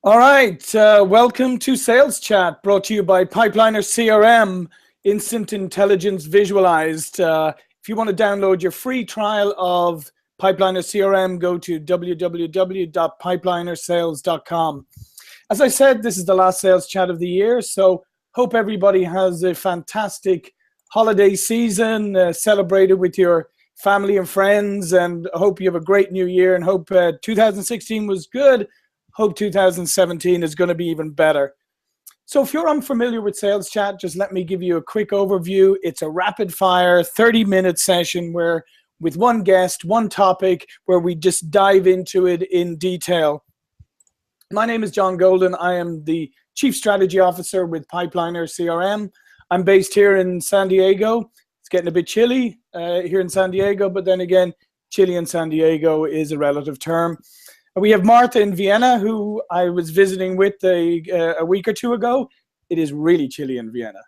All right, welcome to Sales Chat, brought to you by Pipeliner CRM, Instant Intelligence Visualized. If you want to download your free trial of Pipeliner CRM, go to www.pipelinersales.com. As I said, this is the last Sales Chat of the year, so hope everybody has a fantastic holiday season, celebrated with your family and friends, and hope you have a great new year, and hope 2016 was good. Hope 2017 is going to be even better. So if you're unfamiliar with Sales Chat, just let me give you a quick overview. It's a rapid fire 30-minute session where with one guest, one topic, where we just dive into it in detail. My name is John Golden. I am the Chief Strategy Officer with Pipeliner CRM. I'm based here in San Diego. It's getting a bit chilly here in San Diego, but then again, chilly in San Diego is a relative term. We have Martha in Vienna, who I was visiting with a week or two ago. It is really chilly in Vienna.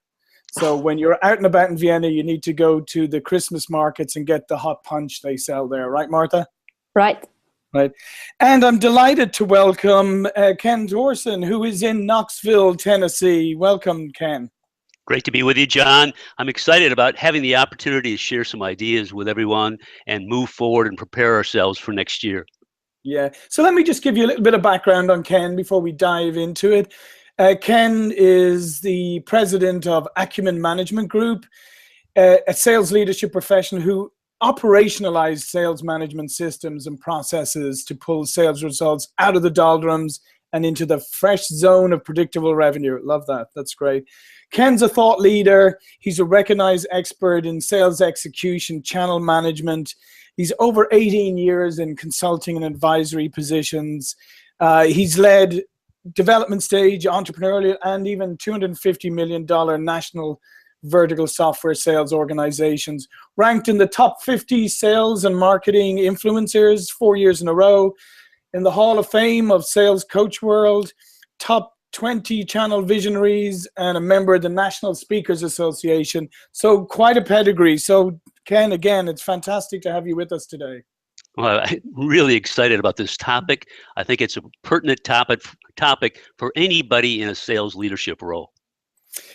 So when you're out and about in Vienna, you need to go to the Christmas markets and get the hot punch they sell there. Right, Martha? Right. Right. And I'm delighted to welcome Ken Thoreson, who is in Knoxville, Tennessee. Welcome, Ken. Great to be with you, John. I'm excited about having the opportunity to share some ideas with everyone and move forward and prepare ourselves for next year. Yeah, so let me just give you a little bit of background on Ken before we dive into it. Ken is the president of Acumen Management Group, a sales leadership professional who operationalized sales management systems and processes to pull sales results out of the doldrums and into the fresh zone of predictable revenue. Love that. That's great. Ken's a thought leader. He's a recognized expert in sales execution, channel management. He's over 18 years in consulting and advisory positions. He's led development stage, entrepreneurial, and even $250 million national vertical software sales organizations. Ranked in the top 50 sales and marketing influencers 4 years in a row. In the Hall of Fame of Sales Coach World, top 20 channel visionaries, and a member of the National Speakers Association. So quite a pedigree. So Ken, again, it's fantastic to have you with us today. Well, I'm really excited about this topic. I think it's a pertinent topic for anybody in a sales leadership role.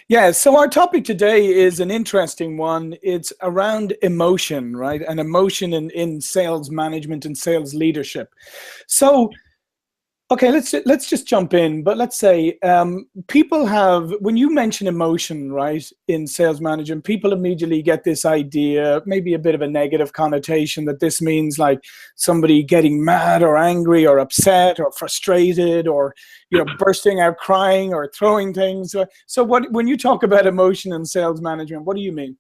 Yeah, so our topic today is an interesting one. It's around emotion, right? And emotion in sales management and sales leadership. So, okay, let's just jump in. But let's say people have, when you mention emotion, right, in sales management, people immediately get this idea, maybe a bit of a negative connotation, that this means like somebody getting mad or angry or upset or frustrated or, you know, bursting out crying or throwing things. So when you talk about emotion in sales management, what do you mean?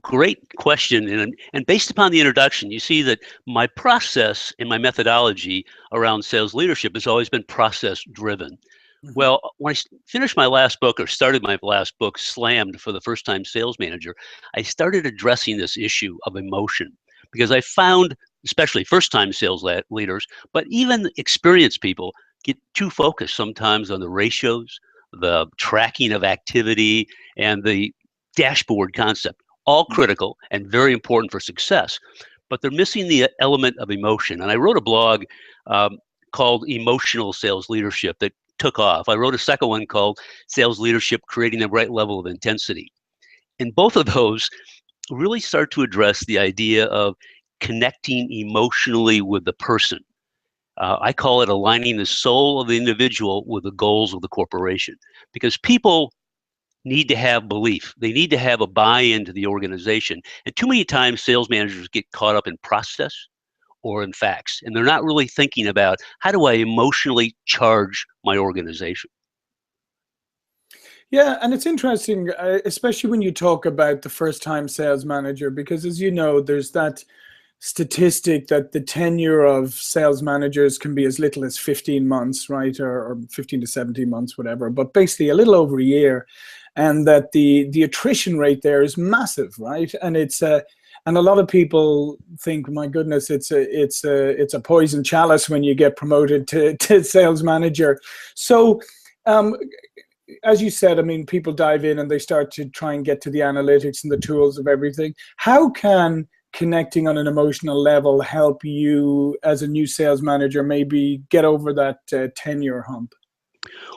Great question. And based upon the introduction, you see that my process and my methodology around sales leadership has always been process driven. Mm-hmm. Well, when I finished my last book or started my last book, Slammed for the First Time Sales Manager, I started addressing this issue of emotion because I found, especially first time sales leaders, but even experienced people get too focused sometimes on the ratios, the tracking of activity, and the dashboard concept, all critical and very important for success, but they're missing the element of emotion. And I wrote a blog called Emotional Sales Leadership that took off. I wrote a second one called Sales Leadership, Creating the Right Level of Intensity. And both of those really start to address the idea of connecting emotionally with the person. I call it aligning the soul of the individual with the goals of the corporation, because people need to have belief. They need to have a buy-in to the organization. And too many times sales managers get caught up in process or in facts, and they're not really thinking about how do I emotionally charge my organization. Yeah, and it's interesting, especially when you talk about the first-time sales manager, because as you know, there's that statistic that the tenure of sales managers can be as little as 15 months, right, or 15 to 17 months, whatever, but basically a little over a year. And that the attrition rate there is massive, right? And it's and a lot of people think, my goodness, it's a poison chalice when you get promoted to sales manager. So, as you said, I mean, people dive in and they start to try and get to the analytics and the tools of everything. How can connecting on an emotional level help you as a new sales manager maybe get over that tenure hump?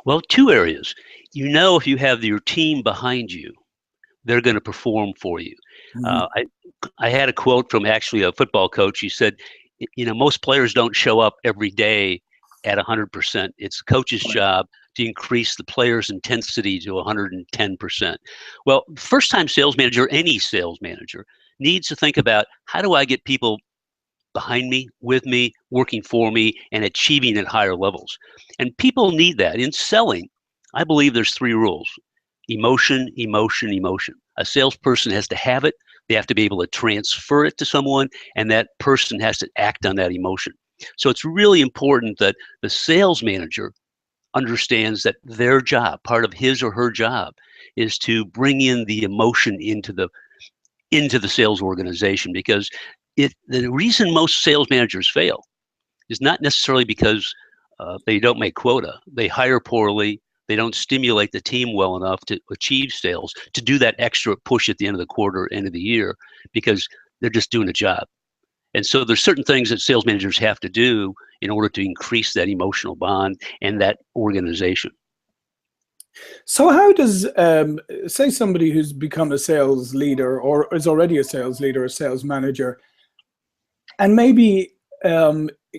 Well, two areas. If you have your team behind you, they're going to perform for you. Mm-hmm. I had a quote from actually a football coach. He said, most players don't show up every day at 100%. It's the coach's job to increase the player's intensity to 110%. Well, first-time sales manager, any sales manager, needs to think about, how do I get people behind me, with me, working for me, and achieving at higher levels? And people need that. In selling, I believe there's three rules: emotion, emotion, emotion. A salesperson has to have it. They have to be able to transfer it to someone, and that person has to act on that emotion. So it's really important that the sales manager understands that their job, part of his or her job, is to bring in the emotion into the sales organization, because the reason most sales managers fail is not necessarily because they don't make quota. They hire poorly. They don't stimulate the team well enough to achieve sales, to do that extra push at the end of the quarter, end of the year, because they're just doing a job. And so there's certain things that sales managers have to do in order to increase that emotional bond and that organization. So how does, say somebody who's become a sales leader or is already a sales leader, a sales manager, and maybe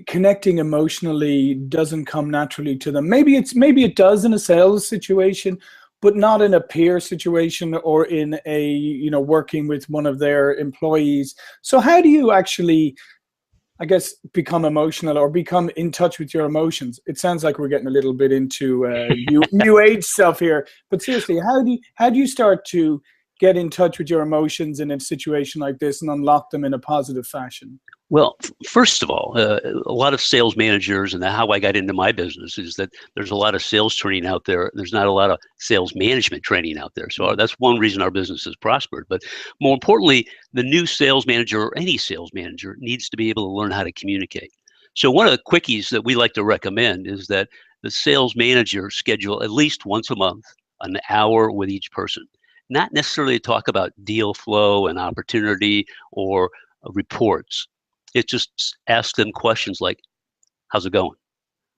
connecting emotionally doesn't come naturally to them. Maybe it does in a sales situation, but not in a peer situation or in a working with one of their employees. So how do you actually, I guess, become emotional or become in touch with your emotions? It sounds like we're getting a little bit into new age stuff here, but seriously, how do you start to get in touch with your emotions in a situation like this and unlock them in a positive fashion? Well, first of all, a lot of sales managers, and how I got into my business, is that there's a lot of sales training out there. There's not a lot of sales management training out there. So that's one reason our business has prospered. But more importantly, the new sales manager or any sales manager needs to be able to learn how to communicate. So one of the quickies that we like to recommend is that the sales manager schedule at least once a month an hour with each person. Not necessarily to talk about deal flow and opportunity or reports. It just asks them questions like, how's it going?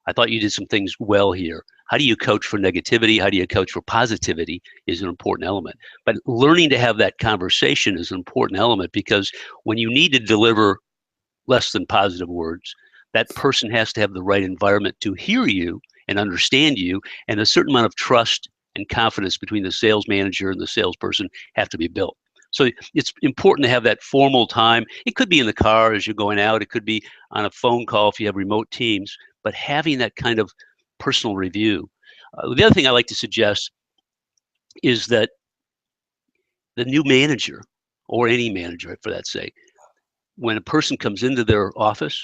I thought you did some things well here. How do you coach for negativity? How do you coach for positivity is an important element. But learning to have that conversation is an important element, because when you need to deliver less than positive words, that person has to have the right environment to hear you and understand you, and a certain amount of trust and confidence between the sales manager and the salesperson have to be built. So it's important to have that formal time. It could be in the car as you're going out. It could be on a phone call if you have remote teams, but having that kind of personal review. The other thing I like to suggest is that the new manager, or any manager for that sake, when a person comes into their office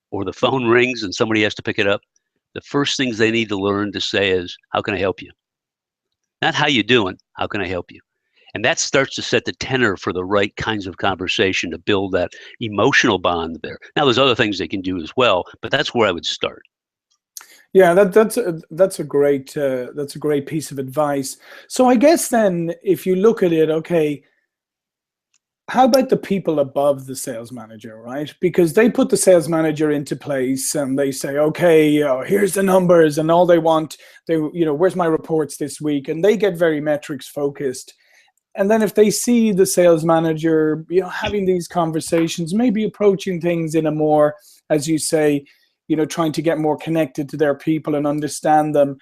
or the phone rings and somebody has to pick it up, the first things they need to learn to say is, how can I help you? Not how you doing, how can I help you? And that starts to set the tenor for the right kinds of conversation to build that emotional bond there. Now, there's other things they can do as well, but that's where I would start. Yeah, that's a great piece of advice. So I guess then, if you look at it, okay, how about the people above the sales manager, right? Because they put the sales manager into place and they say, okay, here's the numbers, and all they want, where's my reports this week? And they get very metrics focused. And then if they see the sales manager, having these conversations, maybe approaching things in a more, as you say, trying to get more connected to their people and understand them.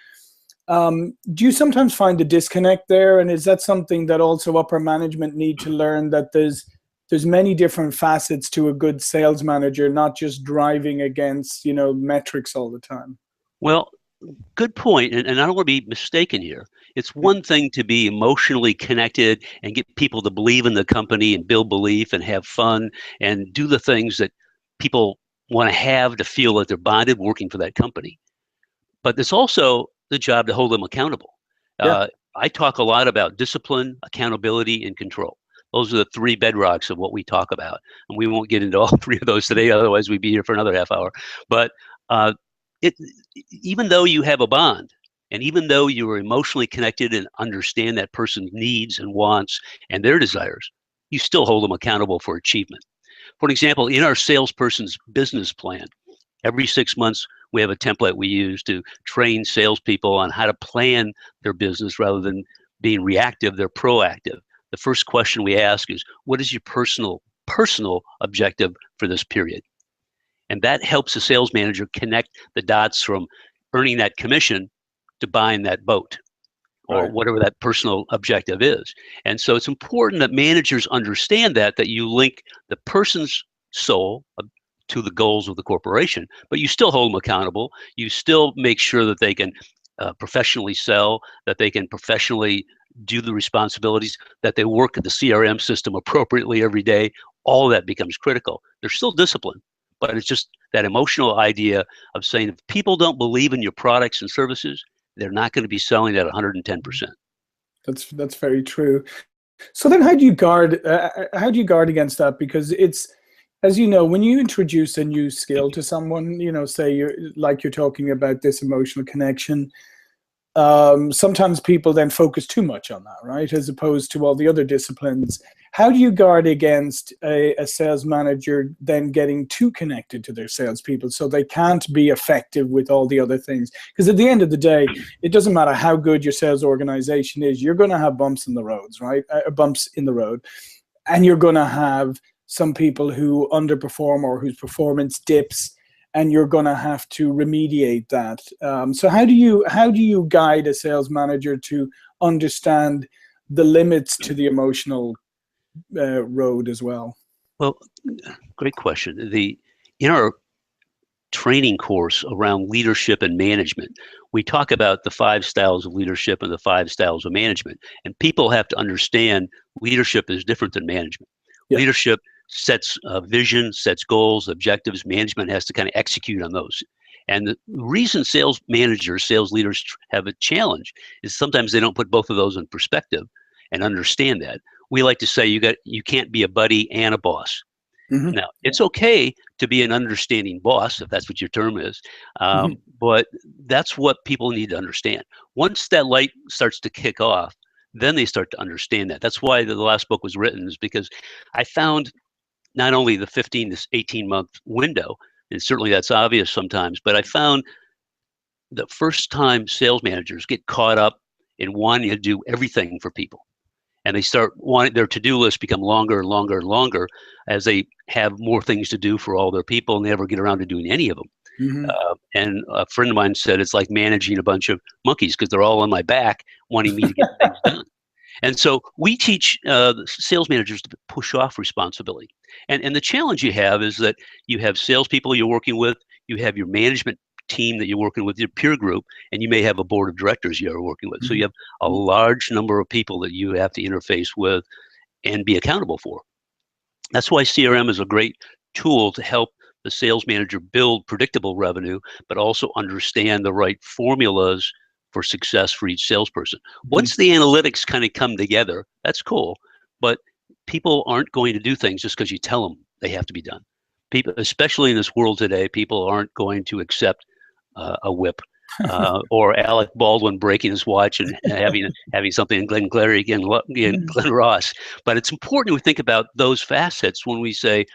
Do you sometimes find a disconnect there? And is that something that also upper management need to learn, that there's many different facets to a good sales manager, not just driving against, metrics all the time? Well, good point. And I don't want to be mistaken here. It's one thing to be emotionally connected and get people to believe in the company and build belief and have fun and do the things that people want to have to feel that they're bonded working for that company. But it's also the job to hold them accountable. Yeah. I talk a lot about discipline, accountability, and control. Those are the three bedrocks of what we talk about. And we won't get into all three of those today, otherwise we'd be here for another half hour. But even though you have a bond, and even though you are emotionally connected and understand that person's needs and wants and their desires, you still hold them accountable for achievement. For example, in our salesperson's business plan, every 6 months, we have a template we use to train salespeople on how to plan their business rather than being reactive, they're proactive. The first question we ask is, what is your personal objective for this period? And that helps the sales manager connect the dots from earning that commission to buying that boat, or whatever that personal objective is. And so it's important that managers understand that you link the person's soul to the goals of the corporation, but you still hold them accountable. You still make sure that they can professionally sell, that they can professionally do the responsibilities, that they work at the CRM system appropriately every day. All of that becomes critical. There's still discipline, but it's just that emotional idea of saying, if people don't believe in your products and services, they're not going to be selling at 110%. That's very true. So then, how do you guard against that? Because it's, as you know, when you introduce a new skill to someone, say you're talking about this emotional connection, sometimes people then focus too much on that, right? As opposed to all the other disciplines. How do you guard against a sales manager then getting too connected to their salespeople so they can't be effective with all the other things? Because at the end of the day, it doesn't matter how good your sales organization is, you're going to have bumps in the roads, right? Bumps in the road. And you're going to have some people who underperform or whose performance dips, and you're going to have to remediate that. So how do you guide a sales manager to understand the limits to the emotional road as well? Well, great question. In our training course around leadership and management, we talk about the 5 styles of leadership and the 5 styles of management. And people have to understand leadership is different than management. Yeah. Leadership sets vision, sets goals, objectives. Management has to kind of execute on those. And the reason sales managers, sales leaders have a challenge is sometimes they don't put both of those in perspective and understand that. We like to say you can't be a buddy and a boss. Mm-hmm. Now, it's okay to be an understanding boss, if that's what your term is, but that's what people need to understand. Once that light starts to kick off, then they start to understand that. That's why the last book was written, is because I found not only the 15 to 18-month window, and certainly that's obvious sometimes, but I found the first time sales managers get caught up in wanting to do everything for people. And they start wanting their to-do list become longer and longer and longer as they have more things to do for all their people, and they never get around to doing any of them. Mm-hmm. And a friend of mine said it's like managing a bunch of monkeys because they're all on my back wanting me to get things done. And so we teach sales managers to push off responsibility. And the challenge you have is that you have salespeople you're working with, you have your management team that you're working with, your peer group, and you may have a board of directors you're working with. So you have a large number of people that you have to interface with and be accountable for. That's why CRM is a great tool to help the sales manager build predictable revenue, but also understand the right formulas for success for each salesperson. Once the analytics kind of come together, that's cool, but people aren't going to do things just because you tell them they have to be done. People, especially in this world today, people aren't going to accept a whip or Alec Baldwin breaking his watch and having something in Glengarry and Glen Ross. But it's important we think about those facets when we say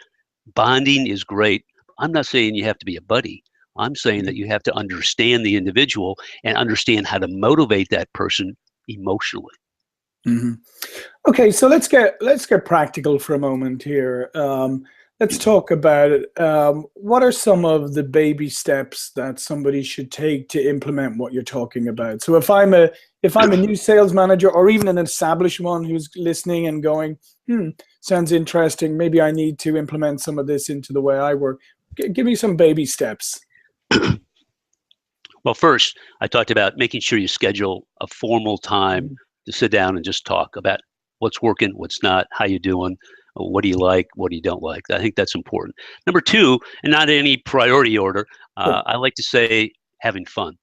bonding is great. I'm not saying you have to be a buddy. I'm saying that you have to understand the individual and understand how to motivate that person emotionally. Mm-hmm. Okay, so let's get practical for a moment here. Let's talk about it. What are some of the baby steps that somebody should take to implement what you're talking about? So if I'm a new sales manager, or even an established one who's listening and going, sounds interesting, maybe I need to implement some of this into the way I work. Give me some baby steps. Well, first, I talked about making sure you schedule a formal time to sit down and just talk about what's working, what's not, how you doing, what do you like, what do you don't like. I think that's important. Number 2, and not in any priority order, I like to say having fun.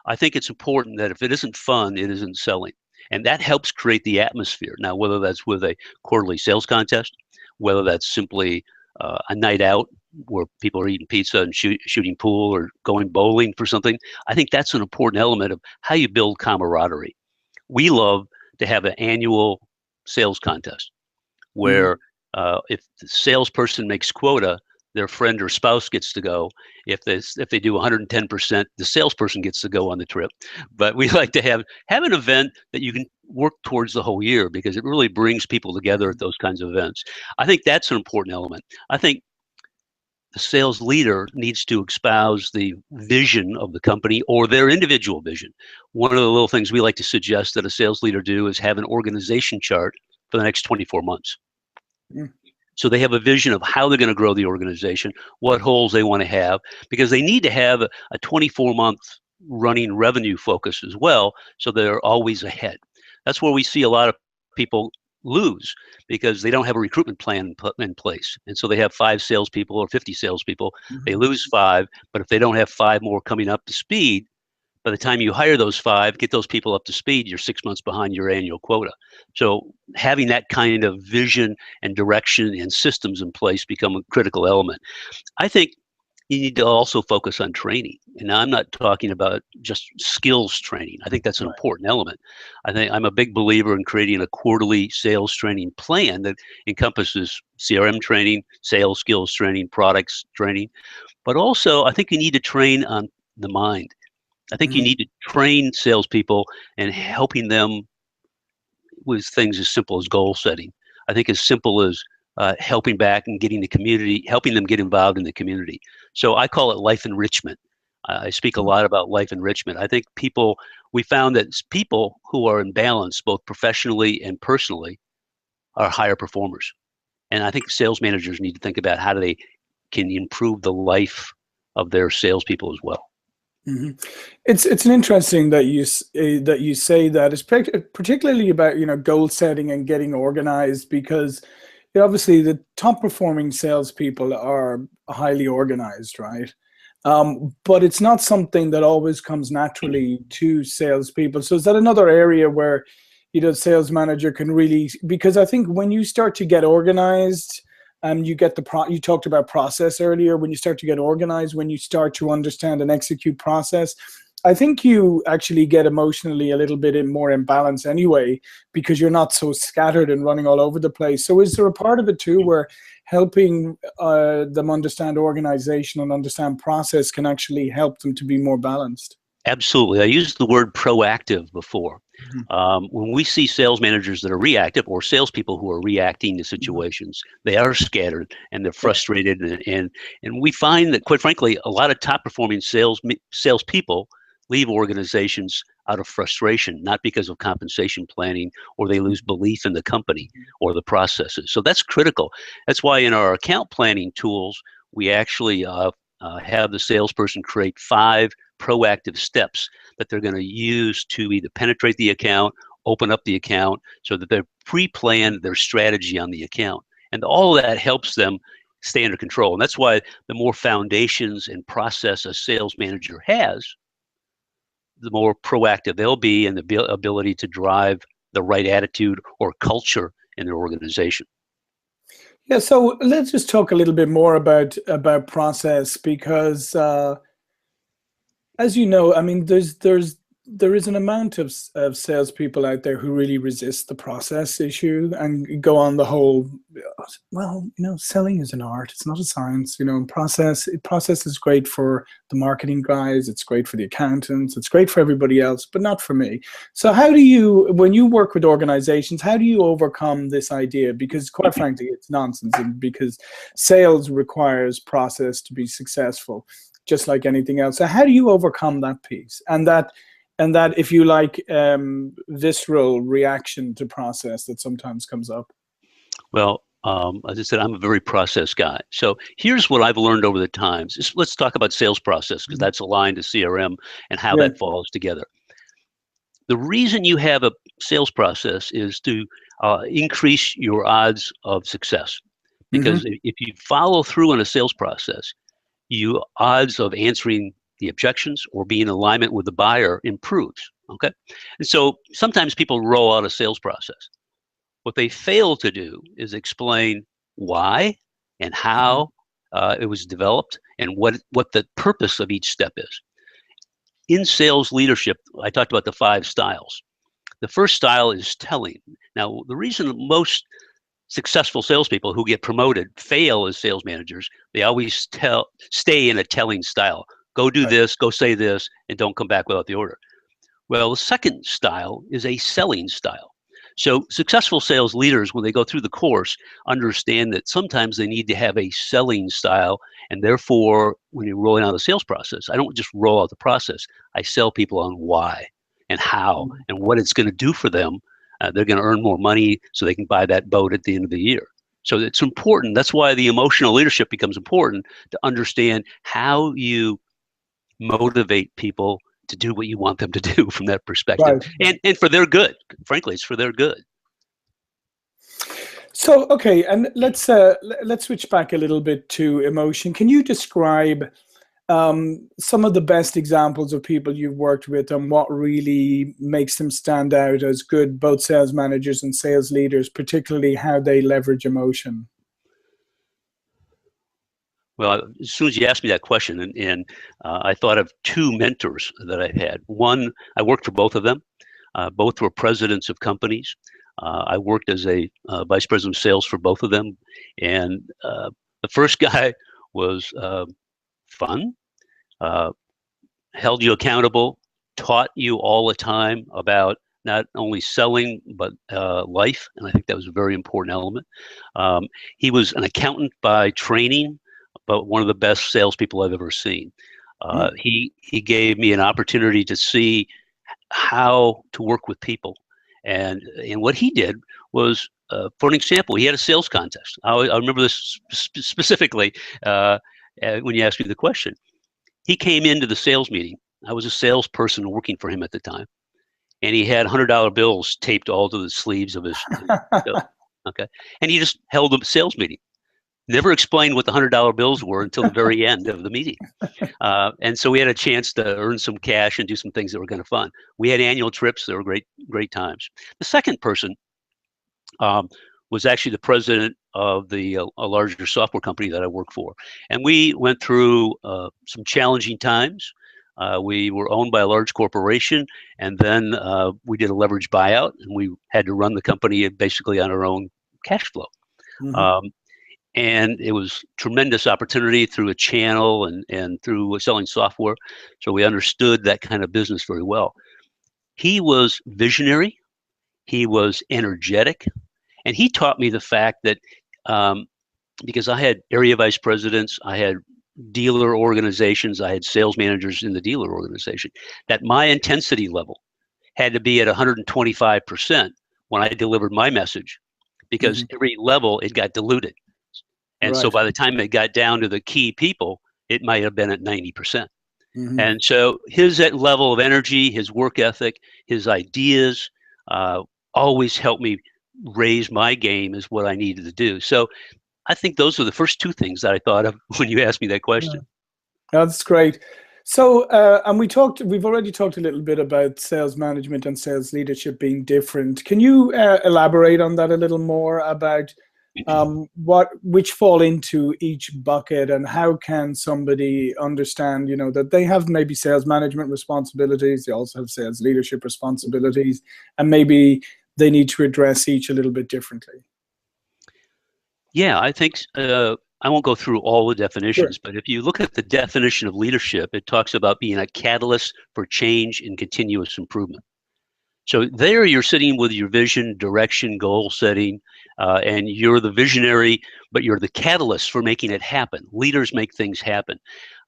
I think it's important that if it isn't fun, it isn't selling. And that helps create the atmosphere. Now, whether that's with a quarterly sales contest, whether that's simply a night out where people are eating pizza and shooting pool or going bowling for something, I think that's an important element of how you build camaraderie. We love to have an annual sales contest where If the salesperson makes quota, their friend or spouse gets to go. If they do 110%, the salesperson gets to go on the trip. But we like to have an event that you can work towards the whole year, because it really brings people together at those kinds of events. I think that's an important element. I think the sales leader needs to espouse the vision of the company or their individual vision. One of the little things we like to suggest that a sales leader do is have an organization chart for the next 24 months. Mm. So they have a vision of how they're going to grow the organization, what holes they want to have, because they need to have a 24-month running revenue focus as well, so they're always ahead. That's where we see a lot of people lose, because they don't have a recruitment plan in place. And so they have 5 salespeople or 50 salespeople. They lose 5, but if they don't have 5 more coming up to speed, by the time you hire those 5, get those people up to speed, you're 6 months behind your annual quota. So having that kind of vision and direction and systems in place become a critical element. I think you need to also focus on training. And I'm not talking about just skills training. I think that's an important element. I think I'm a big believer in creating a quarterly sales training plan that encompasses CRM training, sales skills training, products training. But also, I think you need to train on the mind. I think you need to train salespeople and helping them with things as simple as goal setting. I think as simple as helping back and getting the community, helping them get involved in the community. So I call it life enrichment. I speak a lot about life enrichment. I think we found that people who are in balance, both professionally and personally, are higher performers. And I think sales managers need to think about how they can improve the life of their salespeople as well. Mm-hmm. It's an interesting that you say that. It's particularly about goal setting and getting organized, because obviously the top performing salespeople are highly organized, right? But it's not something that always comes naturally to salespeople. So is that another area where sales manager can really, because I think when you start to get organized, you get you talked about process earlier. When you start to get organized, when you start to understand and execute process, I think you actually get emotionally a little bit more in balance anyway, because you're not so scattered and running all over the place. So is there a part of it too where helping them understand organization and understand process can actually help them to be more balanced? Absolutely. I used the word proactive before. When we see sales managers that are reactive, or salespeople who are reacting to situations, they are scattered and they're frustrated, and we find that, quite frankly, a lot of top performing salespeople leave organizations out of frustration, not because of compensation planning, or they lose belief in the company or the processes. So that's critical. That's why in our account planning tools, we actually have the salesperson create 5 proactive steps that they're going to use to either penetrate the account, open up the account, so that they've pre-planned their strategy on the account. And all of that helps them stay under control. And that's why the more foundations and process a sales manager has, the more proactive they'll be, and the ability to drive the right attitude or culture in their organization. Yeah, so let's just talk a little bit more about process, because as you know, I mean, there is an amount of salespeople out there who really resist the process issue and go on the whole, well, selling is an art, it's not a science, and process is great for the marketing guys, it's great for the accountants, it's great for everybody else, but not for me. So how do you, when you work with organizations, how do you overcome this idea? Because quite frankly, it's nonsense, and because sales requires process to be successful, just like anything else. So how do you overcome that piece and that, if you like, visceral reaction to process that sometimes comes up? Well, as I said, I'm a very process guy. So here's what I've learned over the times. Let's talk about sales process, because that's aligned to CRM and how that falls together. The reason you have a sales process is to increase your odds of success. Because if you follow through on a sales process, your odds of answering the objections or being in alignment with the buyer improves. Okay. And so sometimes people roll out a sales process. What they fail to do is explain why and how it was developed, and what the purpose of each step is. In sales leadership, I talked about the 5 styles. The first style is telling. Now, the reason most successful salespeople who get promoted fail as sales managers. They always stay in a telling style. Go do this, go say this, and don't come back without the order. Well, the second style is a selling style. So successful sales leaders, when they go through the course, understand that sometimes they need to have a selling style. And therefore, when you're rolling out a sales process, I don't just roll out the process. I sell people on why and how and what it's going to do for them. They're going to earn more money so they can buy that boat at the end of the year. So it's important. That's why the emotional leadership becomes important, to understand how you motivate people to do what you want them to do from that perspective. Right. And for their good. Frankly, it's for their good. So, okay, and let's switch back a little bit to emotion. Can you describe some of the best examples of people you've worked with and what really makes them stand out as good, both sales managers and sales leaders, particularly how they leverage emotion? Well, as soon as you asked me that question, and I thought of two mentors that I had. One, I worked for both of them. Both were presidents of companies. I worked as a vice president of sales for both of them. And the first guy was fun, held you accountable, taught you all the time about not only selling, but life. And I think that was a very important element. He was an accountant by training, but one of the best salespeople I've ever seen. He gave me an opportunity to see how to work with people. And what he did was, for an example, he had a sales contest. I remember this specifically when you asked me the question. He came into the sales meeting. I was a salesperson working for him at the time. And he had $100 bills taped all to the sleeves of his coat. Okay. And he just held a sales meeting. Never explained what the $100 bills were until the very end of the meeting. And so we had a chance to earn some cash and do some things that were kind of fun. We had annual trips. They were great times. The second person was actually the president of a larger software company that I work for. And we went through some challenging times. We were owned by a large corporation, and then we did a leverage buyout, and we had to run the company basically on our own cash flow. And it was tremendous opportunity through a channel and through selling software. So we understood that kind of business very well. He was visionary. He was energetic. And he taught me the fact that because I had area vice presidents, I had dealer organizations, I had sales managers in the dealer organization, that my intensity level had to be at 125% when I delivered my message, because every level it got diluted. And so by the time it got down to the key people, it might have been at 90%. And so his level of energy, his work ethic, his ideas always helped me raise my game is what I needed to do. So I think those are the first two things that I thought of when you asked me that question. That's great. So, and we've already talked a little bit about sales management and sales leadership being different. Can you elaborate on that a little more about which fall into each bucket, and how can somebody understand, that they have maybe sales management responsibilities, they also have sales leadership responsibilities, and maybe they need to address each a little bit differently? Yeah, I think I won't go through all the definitions, but if you look at the definition of leadership, it talks about being a catalyst for change and continuous improvement. So there you're sitting with your vision, direction, goal setting, and you're the visionary, but you're the catalyst for making it happen. Leaders make things happen.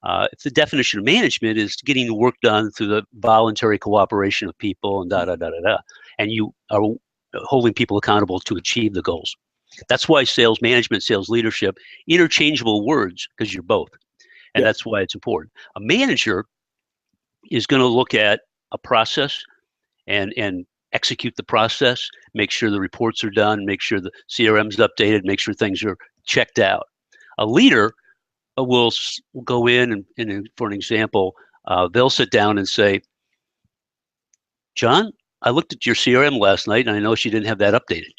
If the definition of management is getting the work done through the voluntary cooperation of people and and you are holding people accountable to achieve the goals. That's why sales management, sales leadership, interchangeable words, because you're both. And that's why it's important. A manager is going to look at a process and execute the process, make sure the reports are done, make sure the CRM's updated, make sure things are checked out. A leader will go in and for an example, they'll sit down and say, John, I looked at your CRM last night and I noticed you didn't have that updated.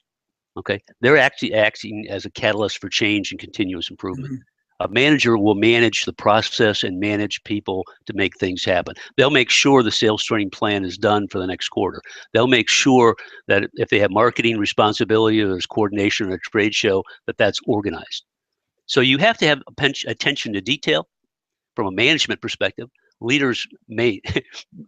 Okay, they're actually acting as a catalyst for change and continuous improvement. A manager will manage the process and manage people to make things happen. They'll make sure the sales training plan is done for the next quarter. They'll make sure that if they have marketing responsibility or there's coordination or a trade show, that that's organized. So you have to have attention to detail from a management perspective. Leaders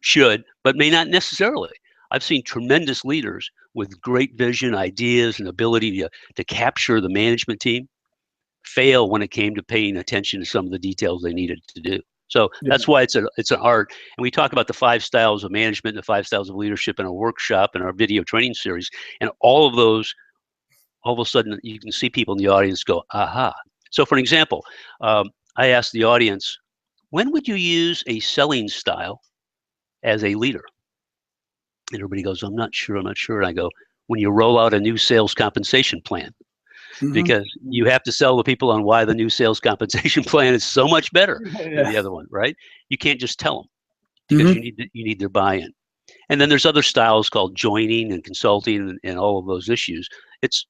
should, but may not necessarily. I've seen tremendous leaders with great vision, ideas, and ability to capture the management team fail when it came to paying attention to some of the details they needed to do. So that's why it's an art. And we talk about the 5 styles of management and the 5 styles of leadership in our workshop and our video training series. And all of those, all of a sudden, you can see people in the audience go, aha. So for an example, I asked the audience, when would you use a selling style as a leader? And everybody goes, I'm not sure. And I go, when you roll out a new sales compensation plan. Because you have to sell the people on why the new sales compensation plan is so much better than the other one, right? You can't just tell them because you need their buy-in. And then there's other styles called joining and consulting and all of those issues. It's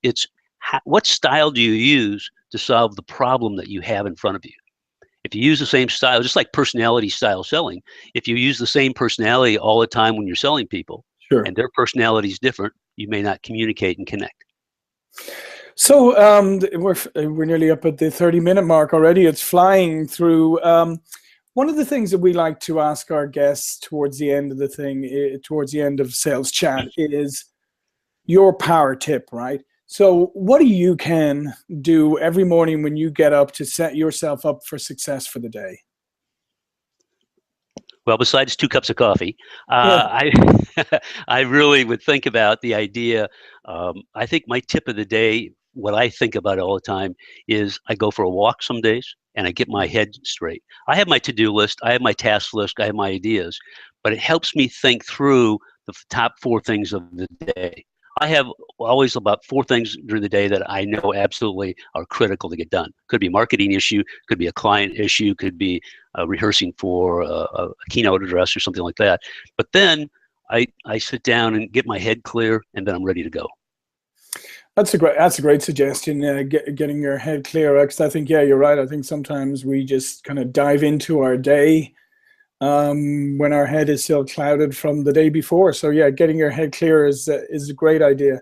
what style do you use to solve the problem that you have in front of you? If you use the same style, just like personality style selling, if you use the same personality all the time when you're selling people, and their personality is different, you may not communicate and connect. So we're nearly up at the 30-minute mark already. It's flying through. One of the things that we like to ask our guests towards the end of the thing, towards the end of Sales Chat, is your power tip, right? So what do you, Ken, do every morning when you get up to set yourself up for success for the day? Well, besides 2 cups of coffee, I really would think about the idea. I think my tip of the day, what I think about all the time, is I go for a walk some days and I get my head straight. I have my to-do list, I have my task list, I have my ideas, but it helps me think through the top 4 things of the day. I have always about 4 things during the day that I know absolutely are critical to get done. Could be a marketing issue, could be a client issue, could be rehearsing for a keynote address or something like that. But then I sit down and get my head clear, and then I'm ready to go. That's a great suggestion. Getting your head clear, because I think you're right. I think sometimes we just kind of dive into our day when our head is still clouded from the day before. So getting your head clear is a great idea.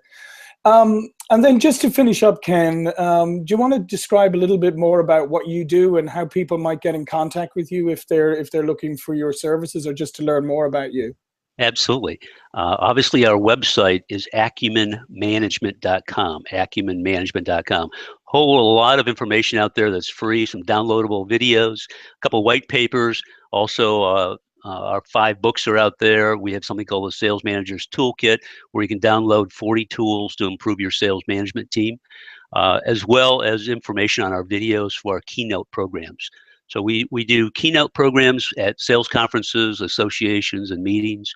And then just to finish up, Ken, do you want to describe a little bit more about what you do and how people might get in contact with you if they're looking for your services or just to learn more about you? Absolutely. Obviously, our website is acumenmanagement.com, acumenmanagement.com. A lot of information out there that's free, some downloadable videos, a couple white papers. Also, our 5 books are out there. We have something called the Sales Manager's Toolkit, where you can download 40 tools to improve your sales management team, as well as information on our videos for our keynote programs. So we do keynote programs at sales conferences, associations, and meetings,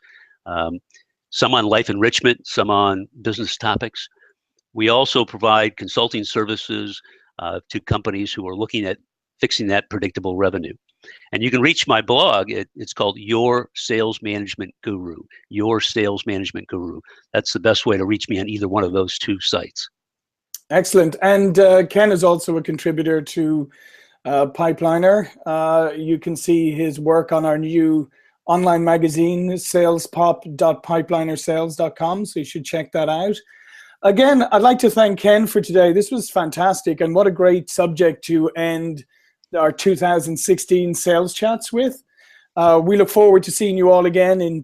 some on life enrichment, some on business topics. We also provide consulting services to companies who are looking at fixing that predictable revenue. And you can reach my blog. It's called Your Sales Management Guru, Your Sales Management Guru. That's the best way to reach me on either one of those 2 sites. Excellent. And Ken is also a contributor to Pipeliner. You can see his work on our new online magazine, SalesPOP.pipelinersales.com. So you should check that out. Again, I'd like to thank Ken for today. This was fantastic, and what a great subject to end our 2016 sales chats with. We look forward to seeing you all again in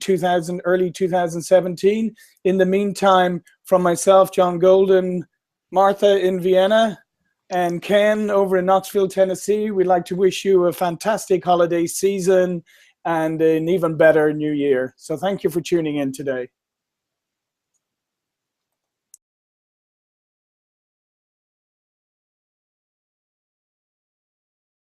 early 2017. In the meantime, from myself, John Golden, Martha in Vienna, and Ken over in Knoxville, Tennessee, we'd like to wish you a fantastic holiday season and an even better new year. So thank you for tuning in today.